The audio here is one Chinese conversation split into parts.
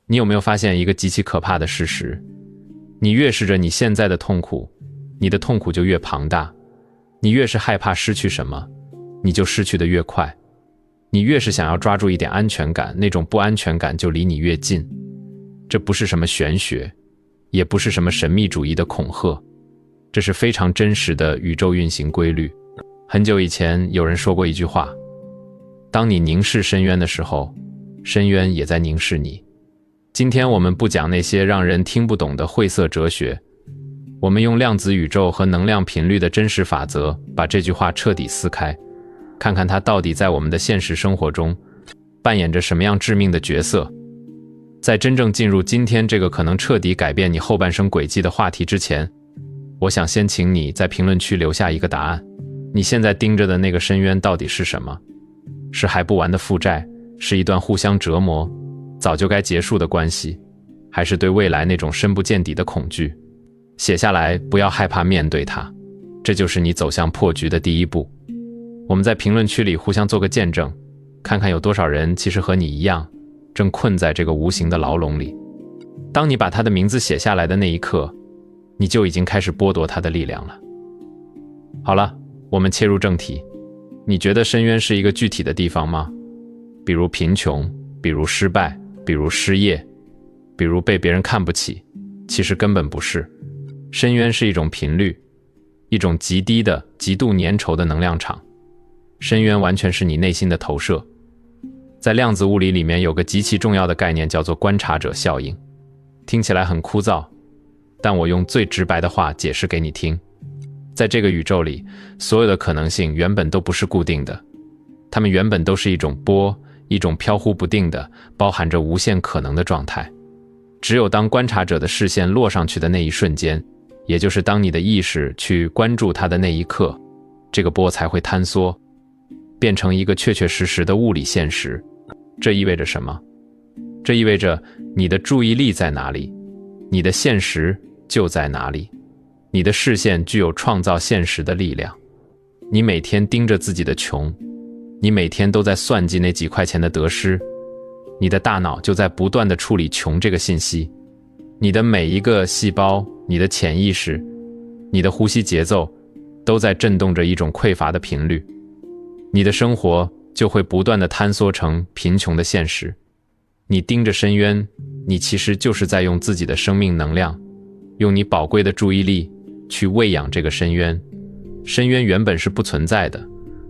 你有没有发现一个极其可怕的事实？你越是着你现在的痛苦，你的痛苦就越庞大。你越是害怕失去什么，你就失去得越快。你越是想要抓住一点安全感，那种不安全感就离你越近。这不是什么玄学，也不是什么神秘主义的恐吓，这是非常真实的宇宙运行规律。很久以前有人说过一句话，当你凝视深渊的时候，深渊也在凝视你。今天我们不讲那些让人听不懂的晦涩哲学，我们用量子宇宙和能量频率的真实法则，把这句话彻底撕开，看看它到底在我们的现实生活中扮演着什么样致命的角色。在真正进入今天这个可能彻底改变你后半生轨迹的话题之前，我想先请你在评论区留下一个答案。你现在盯着的那个深渊到底是什么？是还不完的负债？是一段互相折磨早就该结束的关系？还是对未来那种深不见底的恐惧？写下来，不要害怕面对它，这就是你走向破局的第一步。我们在评论区里互相做个见证，看看有多少人其实和你一样，正困在这个无形的牢笼里。当你把他的名字写下来的那一刻，你就已经开始剥夺他的力量了。好了，我们切入正题。你觉得深渊是一个具体的地方吗？比如贫穷，比如失败，比如失业，比如被别人看不起？其实根本不是。深渊是一种频率，一种极低的、极度粘稠的能量场。深渊完全是你内心的投射。在量子物理里面有个极其重要的概念，叫做观察者效应。听起来很枯燥，但我用最直白的话解释给你听。在这个宇宙里，所有的可能性原本都不是固定的，它们原本都是一种波，一种飘忽不定的、包含着无限可能的状态。只有当观察者的视线落上去的那一瞬间，也就是当你的意识去关注它的那一刻，这个波才会坍缩，变成一个确确实实的物理现实。这意味着什么？这意味着你的注意力在哪里，你的现实就在哪里。你的视线具有创造现实的力量。你每天盯着自己的穷，你每天都在算计那几块钱的得失，你的大脑就在不断地处理穷这个信息。你的每一个细胞，你的潜意识，你的呼吸节奏，都在震动着一种匮乏的频率。你的生活就会不断地坍缩成贫穷的现实。你盯着深渊，你其实就是在用自己的生命能量，用你宝贵的注意力去喂养这个深渊。深渊原本是不存在的，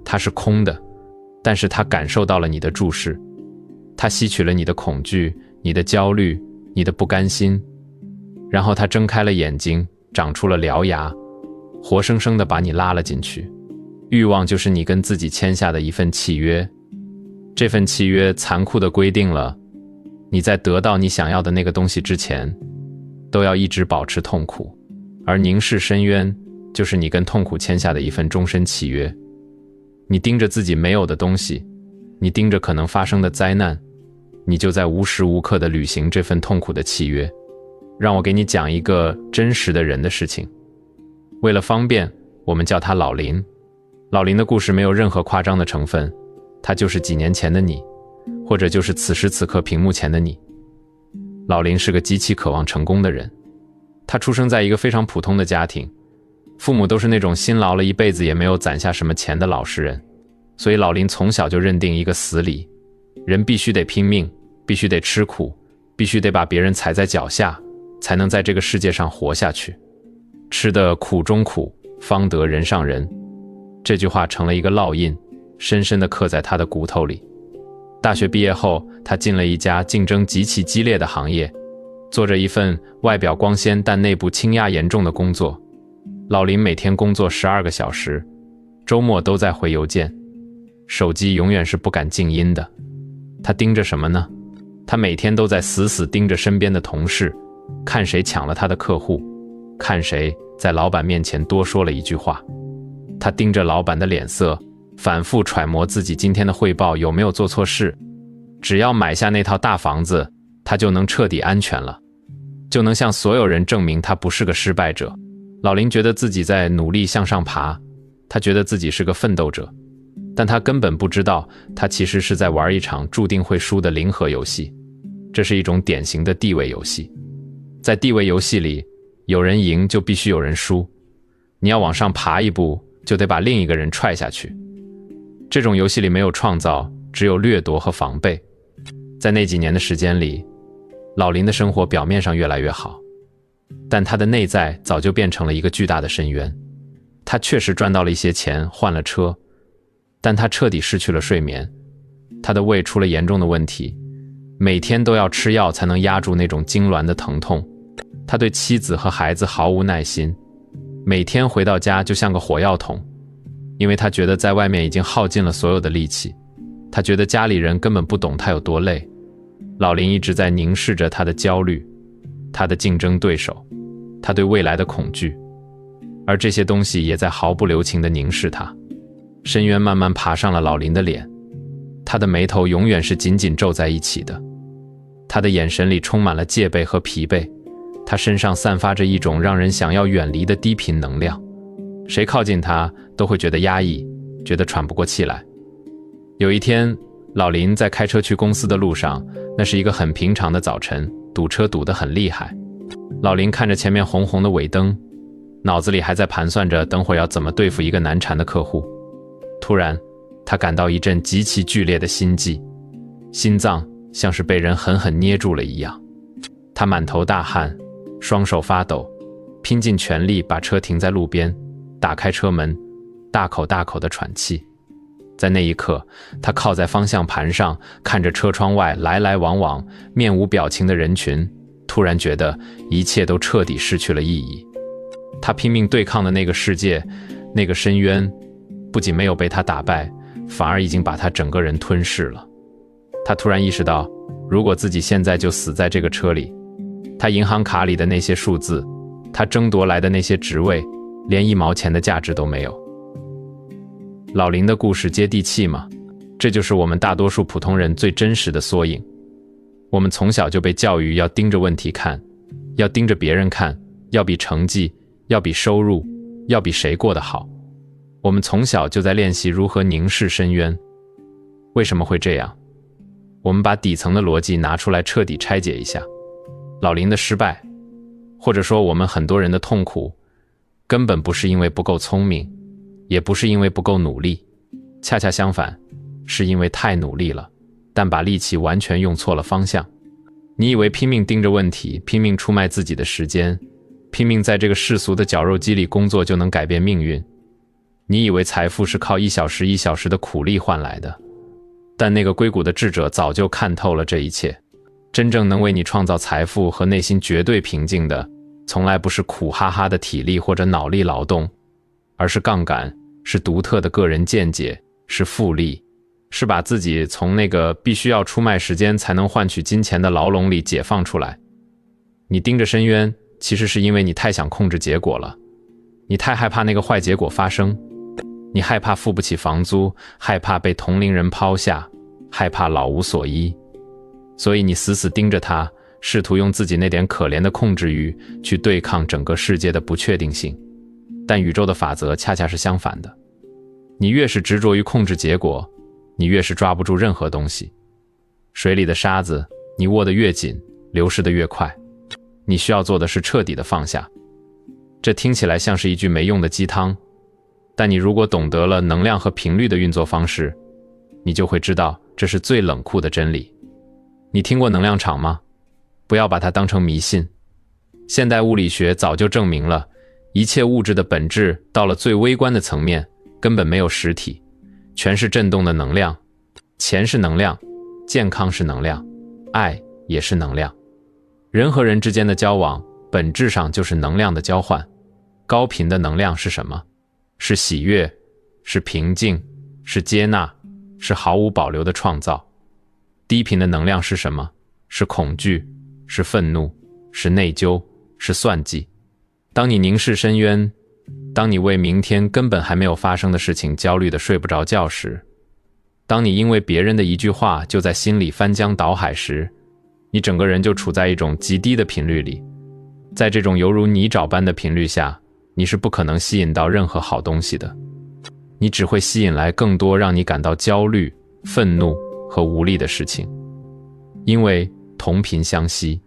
它是空的，但是它感受到了你的注视，它吸取了你的恐惧、你的焦虑、你的不甘心，然后它睁开了眼睛，长出了獠牙，活生生地把你拉了进去。欲望就是你跟自己签下的一份契约，这份契约残酷地规定了，你在得到你想要的那个东西之前，都要一直保持痛苦。而凝视深渊，就是你跟痛苦签下的一份终身契约。你盯着自己没有的东西，你盯着可能发生的灾难，你就在无时无刻地履行这份痛苦的契约。让我给你讲一个真实的人的事情。为了方便，我们叫他老林。老林的故事没有任何夸张的成分，他就是几年前的你，或者就是此时此刻屏幕前的你。老林是个极其渴望成功的人，他出生在一个非常普通的家庭，父母都是那种辛劳了一辈子也没有攒下什么钱的老实人，所以老林从小就认定一个死理，人必须得拼命，必须得吃苦，必须得把别人踩在脚下，才能在这个世界上活下去。吃得苦中苦，方得人上人。这句话成了一个烙印，深深地刻在他的骨头里。大学毕业后，他进了一家竞争极其激烈的行业，做着一份外表光鲜但内部倾轧严重的工作。老林每天工作12个小时，周末都在回邮件，手机永远是不敢静音的。他盯着什么呢？他每天都在死死盯着身边的同事，看谁抢了他的客户，看谁在老板面前多说了一句话。他盯着老板的脸色，反复揣摩自己今天的汇报有没有做错事。只要买下那套大房子，他就能彻底安全了，就能向所有人证明他不是个失败者。老林觉得自己在努力向上爬，他觉得自己是个奋斗者，但他根本不知道，他其实是在玩一场注定会输的零和游戏。这是一种典型的地位游戏。在地位游戏里，有人赢就必须有人输，你要往上爬一步，就得把另一个人踹下去。这种游戏里没有创造，只有掠夺和防备。在那几年的时间里，老林的生活表面上越来越好，但他的内在早就变成了一个巨大的深渊。他确实赚到了一些钱，换了车，但他彻底失去了睡眠，他的胃出了严重的问题，每天都要吃药才能压住那种痉挛的疼痛。他对妻子和孩子毫无耐心，每天回到家就像个火药桶，因为他觉得在外面已经耗尽了所有的力气，他觉得家里人根本不懂他有多累。老林一直在凝视着他的焦虑，他的竞争对手，他对未来的恐惧，而这些东西也在毫不留情地凝视他。深渊慢慢爬上了老林的脸，他的眉头永远是紧紧皱在一起的，他的眼神里充满了戒备和疲惫，他身上散发着一种让人想要远离的低频能量，谁靠近他都会觉得压抑，觉得喘不过气来。有一天，老林在开车去公司的路上，那是一个很平常的早晨，堵车堵得很厉害。老林看着前面红红的尾灯，脑子里还在盘算着等会儿要怎么对付一个难缠的客户。突然，他感到一阵极其剧烈的心悸，心脏像是被人狠狠捏住了一样。他满头大汗，双手发抖，拼尽全力把车停在路边，打开车门，大口大口地喘气。在那一刻，他靠在方向盘上，看着车窗外来来往往面无表情的人群，突然觉得一切都彻底失去了意义。他拼命对抗的那个世界，那个深渊，不仅没有被他打败，反而已经把他整个人吞噬了。他突然意识到，如果自己现在就死在这个车里，他银行卡里的那些数字，他争夺来的那些职位，连1毛钱的价值都没有。老林的故事接地气吗？这就是我们大多数普通人最真实的缩影。我们从小就被教育要盯着问题看，要盯着别人看，要比成绩，要比收入，要比谁过得好。我们从小就在练习如何凝视深渊。为什么会这样？我们把底层的逻辑拿出来彻底拆解一下。老林的失败，或者说我们很多人的痛苦，根本不是因为不够聪明，也不是因为不够努力，恰恰相反，是因为太努力了，但把力气完全用错了方向。你以为拼命盯着问题，拼命出卖自己的时间，拼命在这个世俗的绞肉机里工作就能改变命运。你以为财富是靠1小时1小时的苦力换来的，但那个硅谷的智者早就看透了这一切。真正能为你创造财富和内心绝对平静的，从来不是苦哈哈的体力或者脑力劳动，而是杠杆，是独特的个人见解，是复利，是把自己从那个必须要出卖时间才能换取金钱的牢笼里解放出来。你盯着深渊，其实是因为你太想控制结果了，你太害怕那个坏结果发生，你害怕付不起房租，害怕被同龄人抛下，害怕老无所依，所以你死死盯着它，试图用自己那点可怜的控制欲去对抗整个世界的不确定性。但宇宙的法则恰恰是相反的，你越是执着于控制结果，你越是抓不住任何东西。水里的沙子，你握得越紧，流失得越快。你需要做的是彻底的放下。这听起来像是一句没用的鸡汤，但你如果懂得了能量和频率的运作方式，你就会知道这是最冷酷的真理。你听过能量场吗？不要把它当成迷信。现代物理学早就证明了，一切物质的本质到了最微观的层面，根本没有实体，全是振动的能量。钱是能量，健康是能量，爱也是能量。人和人之间的交往，本质上就是能量的交换。高频的能量是什么？是喜悦，是平静，是接纳，是毫无保留的创造。低频的能量是什么？是恐惧，是愤怒，是内疚，是算计。当你凝视深渊，当你为明天根本还没有发生的事情焦虑的睡不着觉时，当你因为别人的一句话就在心里翻江倒海时，你整个人就处在一种极低的频率里。在这种犹如泥沼般的频率下，你是不可能吸引到任何好东西的，你只会吸引来更多让你感到焦虑、愤怒和无力的事情。因为同频相吸，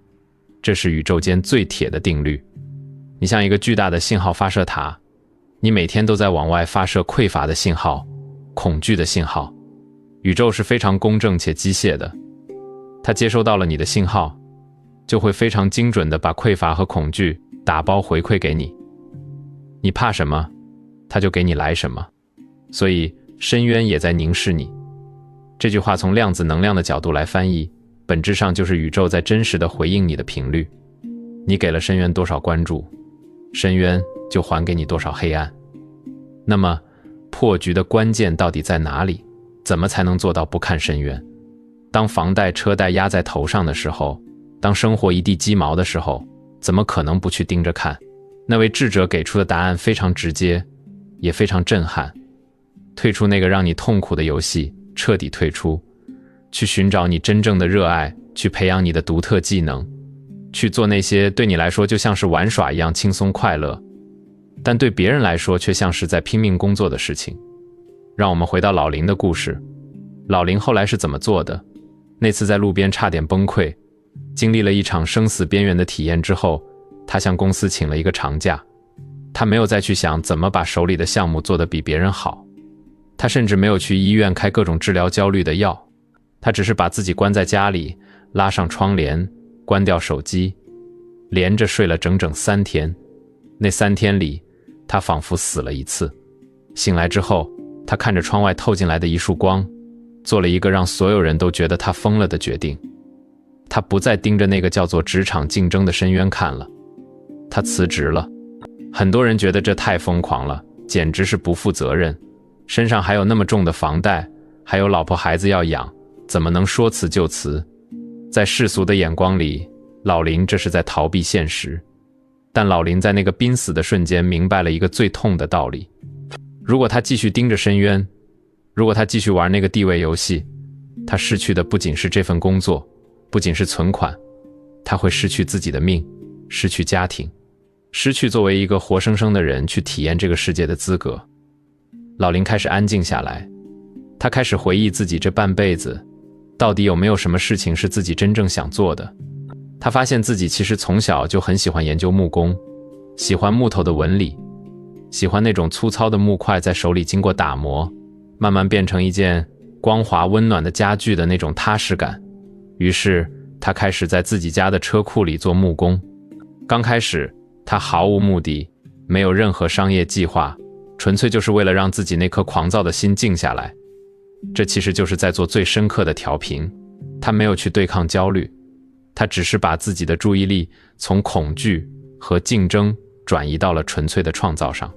这是宇宙间最铁的定律。你像一个巨大的信号发射塔，你每天都在往外发射匮乏的信号、恐惧的信号。宇宙是非常公正且机械的，它接收到了你的信号，就会非常精准地把匮乏和恐惧打包回馈给你。你怕什么，它就给你来什么。所以深渊也在凝视你。这句话从量子能量的角度来翻译，本质上就是宇宙在真实地回应你的频率。你给了深渊多少关注，深渊就还给你多少黑暗。那么破局的关键到底在哪里？怎么才能做到不看深渊？当房贷车贷压在头上的时候，当生活一地鸡毛的时候，怎么可能不去盯着看？那位智者给出的答案非常直接，也非常震撼。退出那个让你痛苦的游戏，彻底退出，去寻找你真正的热爱，去培养你的独特技能，去做那些对你来说就像是玩耍一样轻松快乐，但对别人来说却像是在拼命工作的事情。让我们回到老林的故事。老林后来是怎么做的？那次在路边差点崩溃，经历了一场生死边缘的体验之后，他向公司请了一个长假。他没有再去想怎么把手里的项目做得比别人好，他甚至没有去医院开各种治疗焦虑的药，他只是把自己关在家里，拉上窗帘，关掉手机，连着睡了整整3天。那3天里，他仿佛死了一次。醒来之后，他看着窗外透进来的一束光，做了一个让所有人都觉得他疯了的决定。他不再盯着那个叫做职场竞争的深渊看了，他辞职了。很多人觉得这太疯狂了，简直是不负责任，身上还有那么重的房贷，还有老婆孩子要养，怎么能说辞就辞？在世俗的眼光里，老林这是在逃避现实。但老林在那个濒死的瞬间明白了一个最痛的道理：如果他继续盯着深渊，如果他继续玩那个地位游戏，他失去的不仅是这份工作，不仅是存款，他会失去自己的命，失去家庭，失去作为一个活生生的人去体验这个世界的资格。老林开始安静下来，他开始回忆自己这半辈子到底有没有什么事情是自己真正想做的。他发现自己其实从小就很喜欢研究木工，喜欢木头的纹理，喜欢那种粗糙的木块在手里经过打磨，慢慢变成一件光滑温暖的家具的那种踏实感。于是他开始在自己家的车库里做木工。刚开始他毫无目的，没有任何商业计划，纯粹就是为了让自己那颗狂躁的心静下来。这其实就是在做最深刻的调频。他没有去对抗焦虑，他只是把自己的注意力从恐惧和竞争转移到了纯粹的创造上。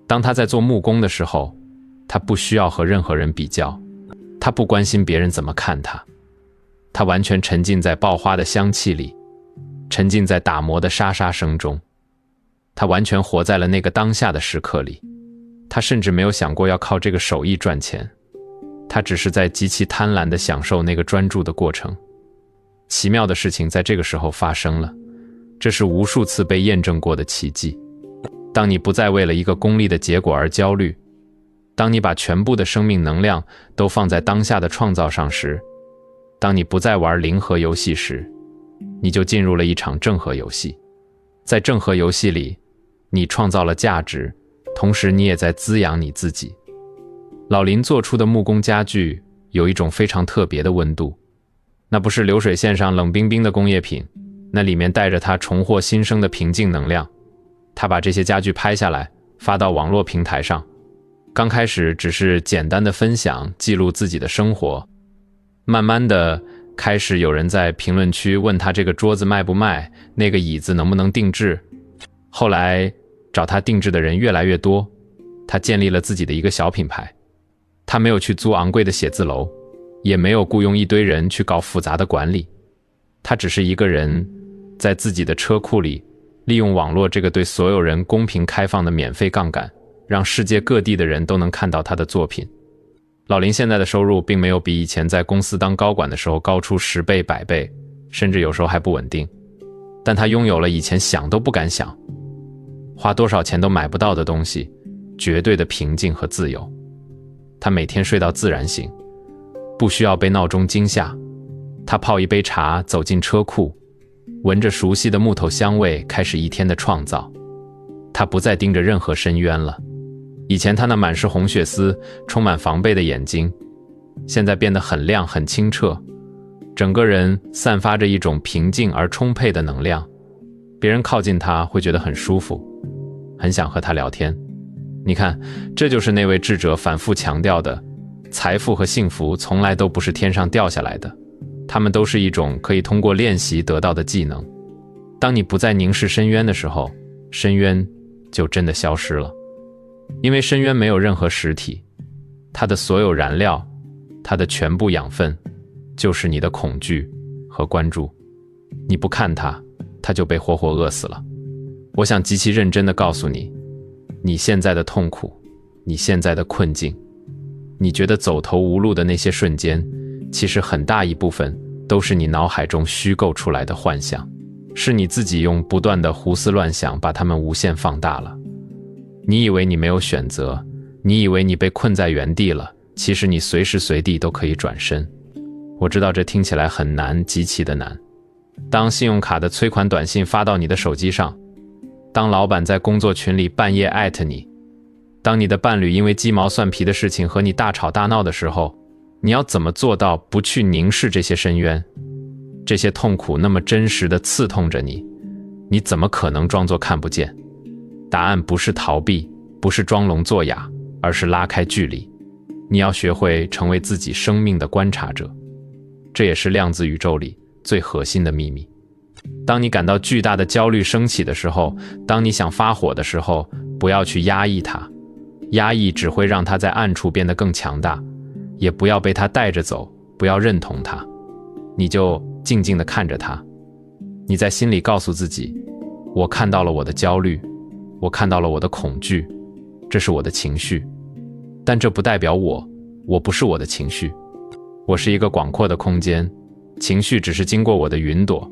当他在做木工的时候，他不需要和任何人比较，他不关心别人怎么看他，他完全沉浸在爆花的香气里，沉浸在打磨的沙沙声中，他完全活在了那个当下的时刻里。他甚至没有想过要靠这个手艺赚钱，他只是在极其贪婪地享受那个专注的过程。奇妙的事情在这个时候发生了，这是无数次被验证过的奇迹。当你不再为了一个功利的结果而焦虑，当你把全部的生命能量都放在当下的创造上时，当你不再玩零和游戏时，你就进入了一场正和游戏。在正和游戏里，你创造了价值，同时你也在滋养你自己。老林做出的木工家具有一种非常特别的温度，那不是流水线上冷冰冰的工业品，那里面带着他重获新生的平静能量。他把这些家具拍下来，发到网络平台上。刚开始只是简单的分享，记录自己的生活，慢慢的开始有人在评论区问他这个桌子卖不卖，那个椅子能不能定制。后来找他定制的人越来越多，他建立了自己的一个小品牌。他没有去租昂贵的写字楼，也没有雇佣一堆人去搞复杂的管理，他只是一个人在自己的车库里，利用网络这个对所有人公平开放的免费杠杆，让世界各地的人都能看到他的作品。老林现在的收入并没有比以前在公司当高管的时候高出10倍、100倍，甚至有时候还不稳定。但他拥有了以前想都不敢想，花多少钱都买不到的东西，绝对的平静和自由。他每天睡到自然醒，不需要被闹钟惊吓。他泡一杯茶，走进车库，闻着熟悉的木头香味，开始一天的创造。他不再盯着任何深渊了。以前他那满是红血丝、充满防备的眼睛，现在变得很亮、很清澈，整个人散发着一种平静而充沛的能量。别人靠近他会觉得很舒服，很想和他聊天。你看，这就是那位智者反复强调的，财富和幸福从来都不是天上掉下来的，它们都是一种可以通过练习得到的技能。当你不再凝视深渊的时候，深渊就真的消失了。因为深渊没有任何实体，它的所有燃料，它的全部养分，就是你的恐惧和关注。你不看它，它就被活活饿死了。我想极其认真地告诉你，你现在的痛苦，你现在的困境，你觉得走投无路的那些瞬间，其实很大一部分都是你脑海中虚构出来的幻想，是你自己用不断的胡思乱想把它们无限放大了。你以为你没有选择，你以为你被困在原地了，其实你随时随地都可以转身。我知道这听起来很难，极其的难。当信用卡的催款短信发到你的手机上，当老板在工作群里半夜艾特你，当你的伴侣因为鸡毛蒜皮的事情和你大吵大闹的时候，你要怎么做到不去凝视这些深渊？这些痛苦那么真实地刺痛着你，你怎么可能装作看不见？答案不是逃避，不是装聋作哑，而是拉开距离。你要学会成为自己生命的观察者，这也是量子宇宙里最核心的秘密。当你感到巨大的焦虑升起的时候，当你想发火的时候，不要去压抑它，压抑只会让它在暗处变得更强大，也不要被它带着走，不要认同它，你就静静地看着它。你在心里告诉自己，我看到了我的焦虑，我看到了我的恐惧，这是我的情绪，但这不代表我不是我的情绪。我是一个广阔的空间，情绪只是经过我的云朵。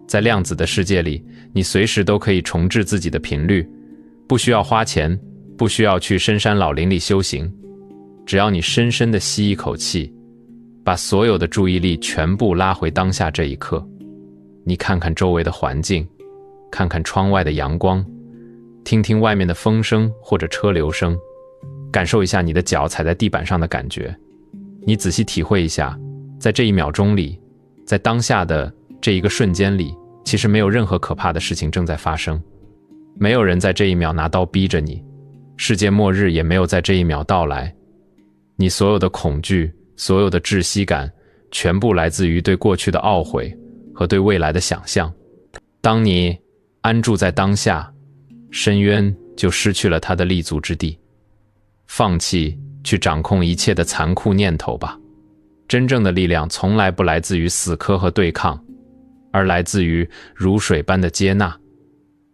在量子的世界里，你随时都可以重置自己的频率，不需要花钱，不需要去深山老林里修行，只要你深深地吸一口气，把所有的注意力全部拉回当下这一刻。你看看周围的环境，看看窗外的阳光，听听外面的风声或者车流声，感受一下你的脚踩在地板上的感觉。你仔细体会一下，在这一秒钟里，在当下的这一个瞬间里，其实没有任何可怕的事情正在发生。没有人在这一秒拿刀逼着你，世界末日也没有在这一秒到来。你所有的恐惧，所有的窒息感，全部来自于对过去的懊悔和对未来的想象。当你安住在当下，深渊就失去了它的立足之地。放弃去掌控一切的残酷念头吧。真正的力量从来不来自于死磕和对抗，而来自于如水般的接纳。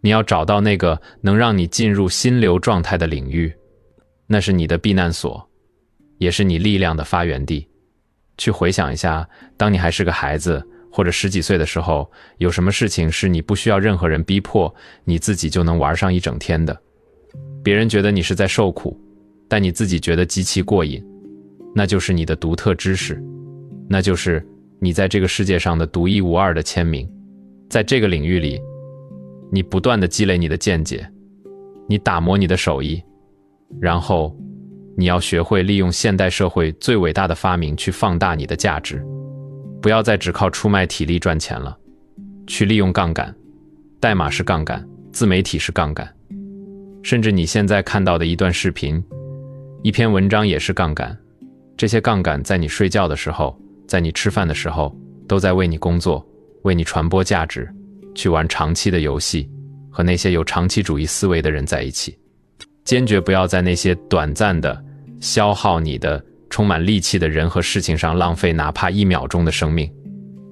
你要找到那个能让你进入心流状态的领域，那是你的避难所，也是你力量的发源地。去回想一下，当你还是个孩子或者10几岁的时候，有什么事情是你不需要任何人逼迫，你自己就能玩上一整天的。别人觉得你是在受苦，但你自己觉得极其过瘾，那就是你的独特知识，那就是你在这个世界上的独一无二的签名。在这个领域里，你不断地积累你的见解，你打磨你的手艺，然后你要学会利用现代社会最伟大的发明去放大你的价值。不要再只靠出卖体力赚钱了，去利用杠杆。代码是杠杆，自媒体是杠杆，甚至你现在看到的一段视频，一篇文章也是杠杆。这些杠杆在你睡觉的时候，在你吃饭的时候，都在为你工作，为你传播价值，去玩长期的游戏，和那些有长期主义思维的人在一起。坚决不要在那些短暂的消耗你的充满戾气的人和事情上浪费哪怕1秒钟的生命。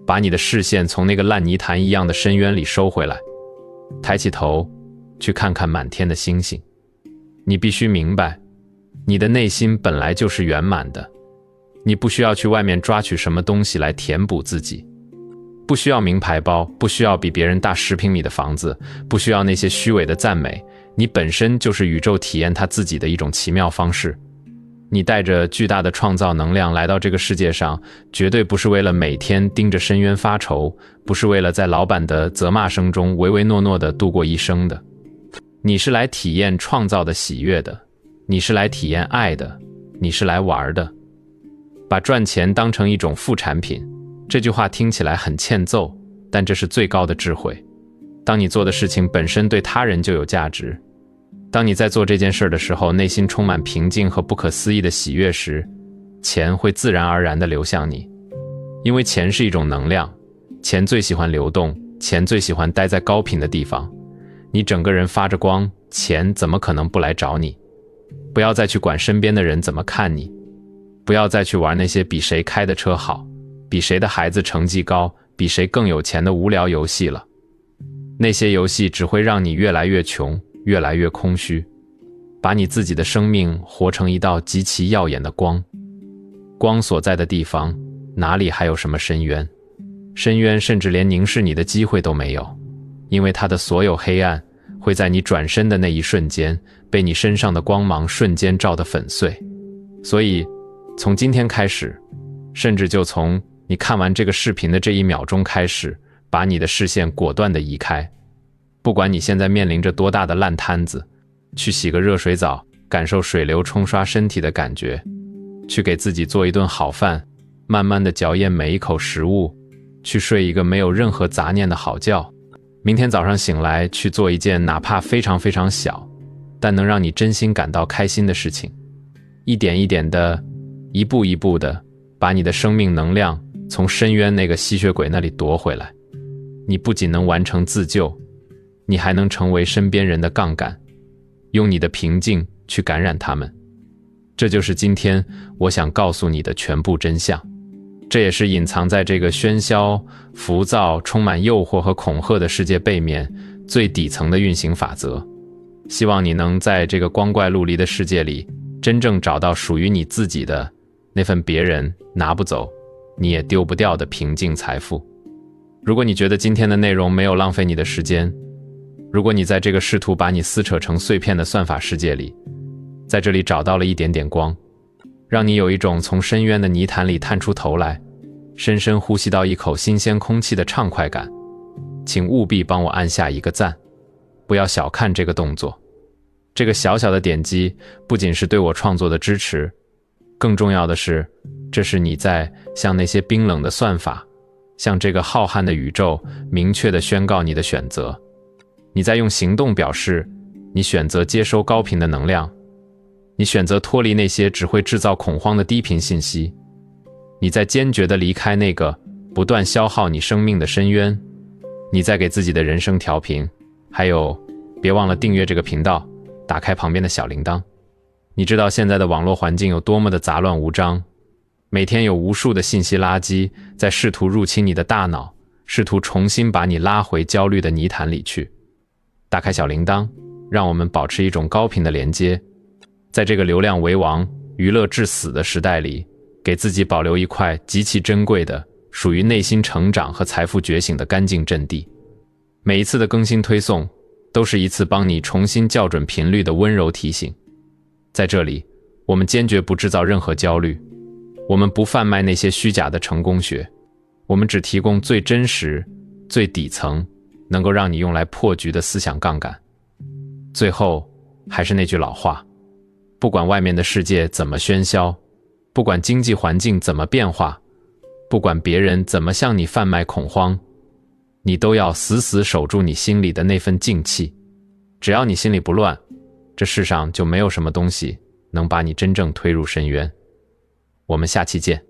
把你的视线从那个烂泥潭一样的深渊里收回来，抬起头去看看满天的星星。你必须明白，你的内心本来就是圆满的，你不需要去外面抓取什么东西来填补自己，不需要名牌包，不需要比别人大10平米的房子，不需要那些虚伪的赞美，你本身就是宇宙体验它自己的一种奇妙方式。你带着巨大的创造能量来到这个世界上，绝对不是为了每天盯着深渊发愁，不是为了在老板的责骂声中唯唯诺诺地度过一生的。你是来体验创造的喜悦的，你是来体验爱的，你是来玩的。把赚钱当成一种副产品，这句话听起来很欠揍，但这是最高的智慧。当你做的事情本身对他人就有价值，当你在做这件事的时候，内心充满平静和不可思议的喜悦时，钱会自然而然地流向你。因为钱是一种能量，钱最喜欢流动，钱最喜欢待在高频的地方。你整个人发着光，钱怎么可能不来找你？不要再去管身边的人怎么看你，不要再去玩那些比谁开的车好，比谁的孩子成绩高，比谁更有钱的无聊游戏了。那些游戏只会让你越来越穷，越来越空虚。把你自己的生命活成一道极其耀眼的光，光所在的地方，哪里还有什么深渊？深渊甚至连凝视你的机会都没有，因为它的所有黑暗会在你转身的那一瞬间，被你身上的光芒瞬间照得粉碎。所以，从今天开始，甚至就从你看完这个视频的这1秒钟开始，把你的视线果断地移开。不管你现在面临着多大的烂摊子，去洗个热水澡，感受水流冲刷身体的感觉，去给自己做一顿好饭，慢慢地嚼咽每一口食物，去睡一个没有任何杂念的好觉。明天早上醒来，去做一件哪怕非常非常小，但能让你真心感到开心的事情。一点一点的，一步一步的，把你的生命能量从深渊那个吸血鬼那里夺回来。你不仅能完成自救，你还能成为身边人的杠杆，用你的平静去感染他们。这就是今天我想告诉你的全部真相。这也是隐藏在这个喧嚣、浮躁、充满诱惑和恐吓的世界背面最底层的运行法则。希望你能在这个光怪陆离的世界里，真正找到属于你自己的那份别人拿不走，你也丢不掉的平静财富。如果你觉得今天的内容没有浪费你的时间，如果你在这个试图把你撕扯成碎片的算法世界里，在这里找到了一点点光，让你有一种从深渊的泥潭里探出头来，深深呼吸到一口新鲜空气的畅快感，请务必帮我按下一个赞，不要小看这个动作。这个小小的点击不仅是对我创作的支持，更重要的是，这是你在向那些冰冷的算法，向这个浩瀚的宇宙明确地宣告你的选择。你在用行动表示，你选择接收高频的能量，你选择脱离那些只会制造恐慌的低频信息，你在坚决地离开那个不断消耗你生命的深渊，你在给自己的人生调频。还有，别忘了订阅这个频道，打开旁边的小铃铛。你知道现在的网络环境有多么的杂乱无章，每天有无数的信息垃圾在试图入侵你的大脑，试图重新把你拉回焦虑的泥潭里去。打开小铃铛，让我们保持一种高频的连接，在这个流量为王、娱乐至死的时代里，给自己保留一块极其珍贵的、属于内心成长和财富觉醒的干净阵地。每一次的更新推送，都是一次帮你重新校准频率的温柔提醒。在这里，我们坚决不制造任何焦虑，我们不贩卖那些虚假的成功学，我们只提供最真实、最底层，能够让你用来破局的思想杠杆。最后，还是那句老话，不管外面的世界怎么喧嚣，不管经济环境怎么变化，不管别人怎么向你贩卖恐慌，你都要死死守住你心里的那份静气。只要你心里不乱，这世上就没有什么东西能把你真正推入深渊。我们下期见。